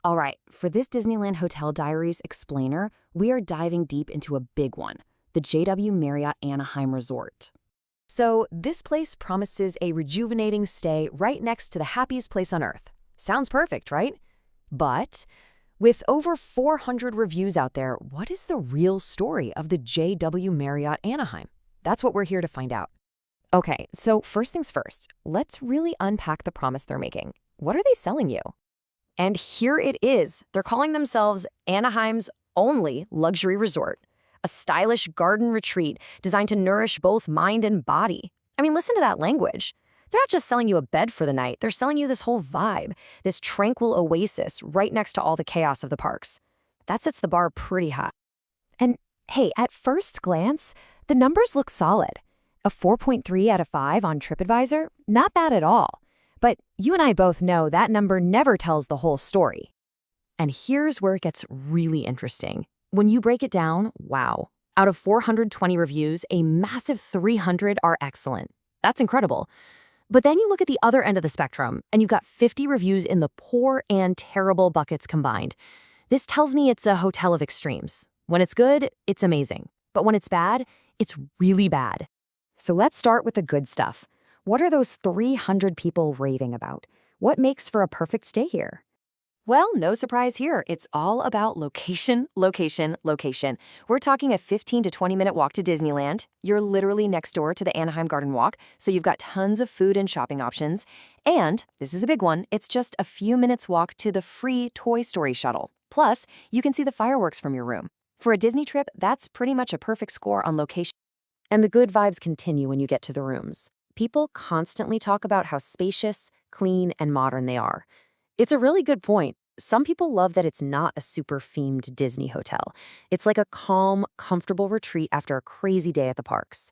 All right, for this Disneyland Hotel Diaries explainer, we are diving deep into a big one, the JW Marriott Anaheim Resort. So, this place promises a rejuvenating stay right next to the happiest place on earth. Sounds perfect, right? But with over 400 reviews out there, what is the real story of the JW Marriott Anaheim? That's what we're here to find out. Okay, so first things first, let's really unpack the promise they're making. What are they selling you? And here it is. They're calling themselves Anaheim's only luxury resort, a stylish garden retreat designed to nourish both mind and body. I mean, listen to that language. They're not just selling you a bed for the night. They're selling you this whole vibe, this tranquil oasis right next to all the chaos of the parks. That sets the bar pretty high. And hey, at first glance, the numbers look solid. A 4.3 out of 5 on TripAdvisor, not bad at all. But you and I both know that number never tells the whole story. And here's where it gets really interesting. When you break it down, wow. Out of 420 reviews, a massive 300 are excellent. That's incredible. But then you look at the other end of the spectrum, and you've got 50 reviews in the poor and terrible buckets combined. This tells me it's a hotel of extremes. When it's good, it's amazing. But when it's bad, it's really bad. So let's start with the good stuff. What are those 300 people raving about? What makes for a perfect stay here? Well, no surprise here. It's all about location, location, location. We're talking a 15 to 20-minute walk to Disneyland. You're literally next door to the Anaheim Garden Walk, so you've got tons of food and shopping options. And, this is a big one, it's just a few minutes walk to the free Toy Story shuttle. Plus, you can see the fireworks from your room. For a Disney trip, that's pretty much a perfect score on location. And the good vibes continue when you get to the rooms. People constantly talk about how spacious, clean, and modern they are. It's a really good point. Some people love that it's not a super themed Disney hotel. It's like a calm, comfortable retreat after a crazy day at the parks.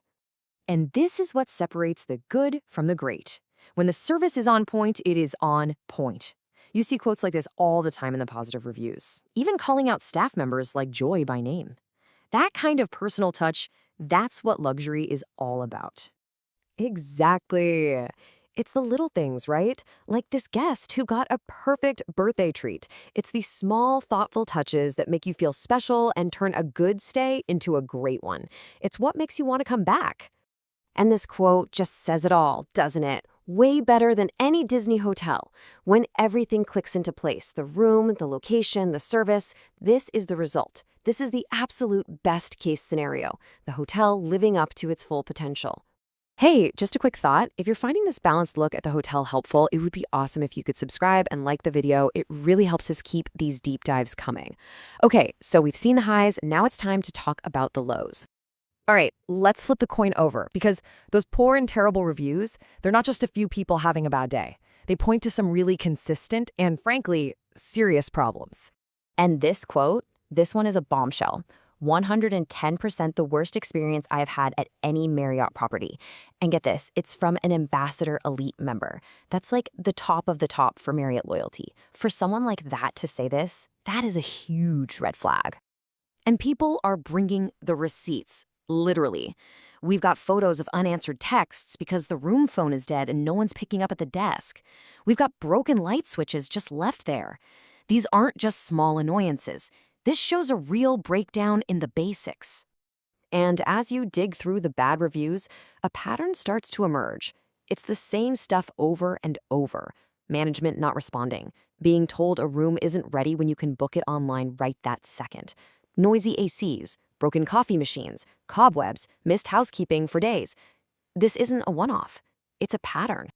And this is what separates the good from the great. When the service is on point, it is on point. You see quotes like this all the time in the positive reviews, even calling out staff members like Joy by name. That kind of personal touch, that's what luxury is all about. Exactly. It's the little things, right? Like this guest who got a perfect birthday treat. It's these small, thoughtful touches that make you feel special and turn a good stay into a great one. It's what makes you want to come back. And this quote just says it all, doesn't it? Way better than any Disney hotel. When everything clicks into place, the room, the location, the service, this is the result. This is the absolute best case scenario, the hotel living up to its full potential. Hey, just a quick thought. If you're finding this balanced look at the hotel helpful, it would be awesome if you could subscribe and like the video. It really helps us keep these deep dives coming. Okay, so we've seen the highs. Now it's time to talk about the lows. All right, let's flip the coin over because those poor and terrible reviews, they're not just a few people having a bad day. They point to some really consistent and, frankly, serious problems. And this quote, this one is a bombshell. 110% the worst experience I have had at any Marriott property. And get this, it's from an Ambassador Elite member. That's like the top of the top for Marriott loyalty. For someone like that to say this, that is a huge red flag. And people are bringing the receipts, literally. We've got photos of unanswered texts because the room phone is dead and no one's picking up at the desk. We've got broken light switches just left there. These aren't just small annoyances. This shows a real breakdown in the basics. And as you dig through the bad reviews, a pattern starts to emerge. It's the same stuff over and over. Management not responding. Being told a room isn't ready when you can book it online right that second. Noisy ACs, broken coffee machines, cobwebs, missed housekeeping for days. This isn't a one-off. It's a pattern.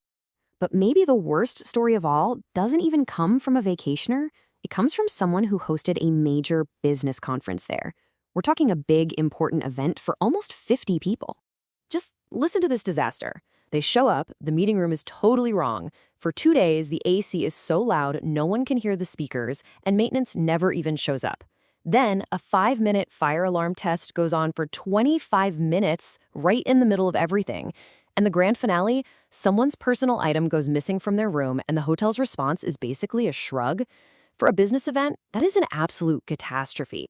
But maybe the worst story of all doesn't even come from a vacationer. It comes from someone who hosted a major business conference there. We're talking a big, important event for almost 50 people. Just listen to this disaster. They show up, the meeting room is totally wrong. For 2 days, the AC is so loud no one can hear the speakers, and maintenance never even shows up. Then, a 5-minute fire alarm test goes on for 25 minutes right in the middle of everything. And the grand finale, someone's personal item goes missing from their room, and the hotel's response is basically a shrug. For a business event, that is an absolute catastrophe.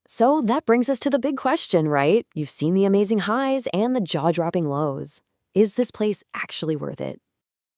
So that brings us to the big question, right? You've seen the amazing highs and the jaw-dropping lows. Is this place actually worth it?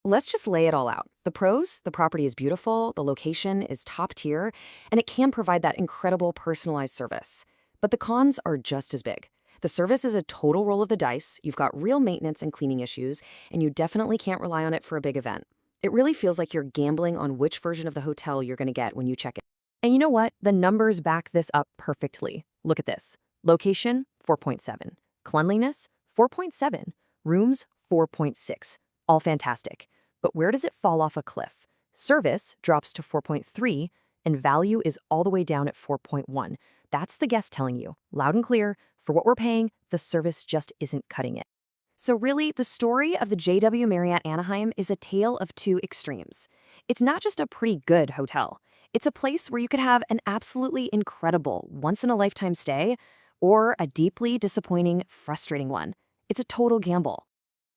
Let's just lay it all out. The pros, the property is beautiful, the location is top tier, and it can provide that incredible personalized service. But the cons are just as big. The service is a total roll of the dice, you've got real maintenance and cleaning issues, and you definitely can't rely on it for a big event. It really feels like you're gambling on which version of the hotel you're going to get when you check in. And you know what? The numbers back this up perfectly. Look at this. Location, 4.7. Cleanliness, 4.7. Rooms, 4.6. All fantastic. But where does it fall off a cliff? Service drops to 4.3, and value is all the way down at 4.1. That's the guest telling you, loud and clear, for what we're paying, the service just isn't cutting it. So really, the story of the JW Marriott Anaheim is a tale of two extremes. It's not just a pretty good hotel. It's a place where you could have an absolutely incredible, once-in-a-lifetime stay, or a deeply disappointing, frustrating one. It's a total gamble.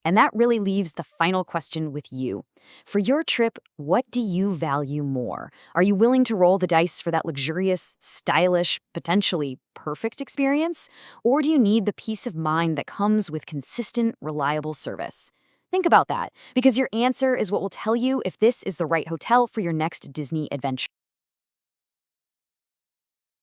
And that really leaves the final question with you. For your trip, what do you value more? Are you willing to roll the dice for that luxurious, stylish, potentially perfect experience? Or do you need the peace of mind that comes with consistent, reliable service? Think about that, because your answer is what will tell you if this is the right hotel for your next Disney adventure.